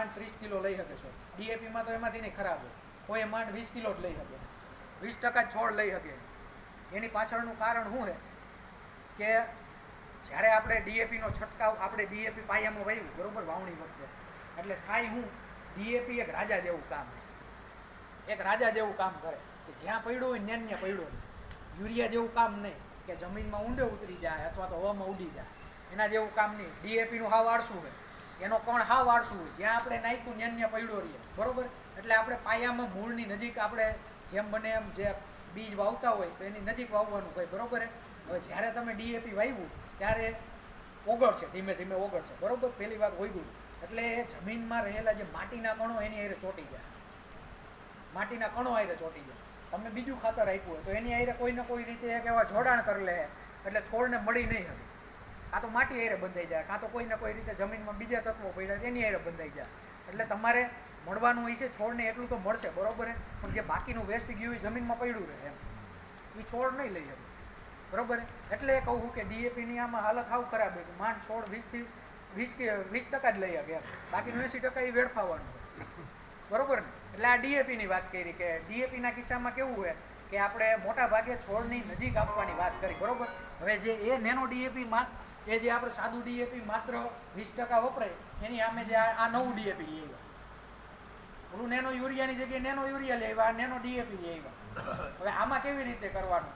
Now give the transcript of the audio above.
માંડ 30 કિલો લઈ શકે છે. ડીએપીમાં તો એમાંથી નહીં ખરાબ હોય, કોઈ માંડ 20 કિલો જ લઈ શકે, 20% છોડ લઈ શકે. એની પાછળનું કારણ શું છે કે જ્યારે આપણે ડીએપીનો છંટકાવ આપણે ડીએપી પાયામાં વાવ્યું બરોબર વાવણી વખતે, એટલે થાય હું ડીએપી એક રાજા જેવું કામ એક રાજા જેવું કામ કરે કે જ્યાં પડ્યું હોય ત્યાં ત્યાં પડ્યો નહીં. યુરિયા જેવું કામ નહીં કે જમીનમાં ઊંડે ઉતરી જાય અથવા તો હવામાં ઉડી જાય, એના જેવું કામ નહીં. ડીએપીનું હાવ આળસું હોય, એનો કણ હાવ આળસું હોય, જ્યાં આપણે નાખ્યું ત્યાં ત્યાં પડ્યો રહીએ બરોબર. એટલે આપણે પાયામાં મૂળની નજીક આપણે જેમ બને એમ જે બીજ વાવતા હોય તો એની નજીક વાવવાનું હોય બરોબર. હવે જ્યારે તમે ડીએપી વાવ્યું ત્યારે ઓગળશે, ધીમે ધીમે ઓગળશે બરોબર. પહેલી વાર ઓગ્યું એટલે જમીનમાં રહેલા જે માટીના કણો એની હારે ચોંટી જાય, માટીના કણો હારે ચોંટી જાય. તમે બીજું ખાતર આપ્યું હોય તો એની હારે કોઈ ને કોઈ રીતે એક એવા જોડાણ કરી લે એટલે છોડને મળી નહીં શકે. કાં તો માટી હારે બંધાઈ જાય, કાં તો કોઈ ને કોઈ રીતે જમીનમાં બીજા તત્વો પડ્યા એની હારે બંધાઈ જાય. એટલે તમારે મળવાનું હોય છે છોડને એટલું તો મળશે બરોબર, પણ જે બાકીનું વેસ્ટ ગયું એ જમીનમાં પડ્યું રહે એમ, એ છોડ નહીં લઈ શકે બરોબર. એટલે કહું કે ડીએપીની આમાં હાલત સાવ ખરાબ હોય, માંડ છોડ 20% જ લઈ શકે એમ, બાકીનું 80% એ વેડફાવાનું બરોબર ને. એટલે આ ડીએપીની વાત કરી કે ડીએપીના કિસ્સામાં કેવું હોય કે આપણે મોટા ભાગે છોડની નજીક આપવાની વાત કરી બરોબર. હવે જે એ નેનો ડીએપી એ જે આપણે સાદું ડીએપી માત્ર 20% વપરાય એની સામે જે આ નવું ડીએપી લઈ આવ્યા, ઓલું નેનો યુરિયાની જગ્યાએ નેનો યુરિયા લઈ આવ્યા, આ નેનો ડીએપી લઈ આવ્યા. હવે આમાં કેવી રીતે કરવાનું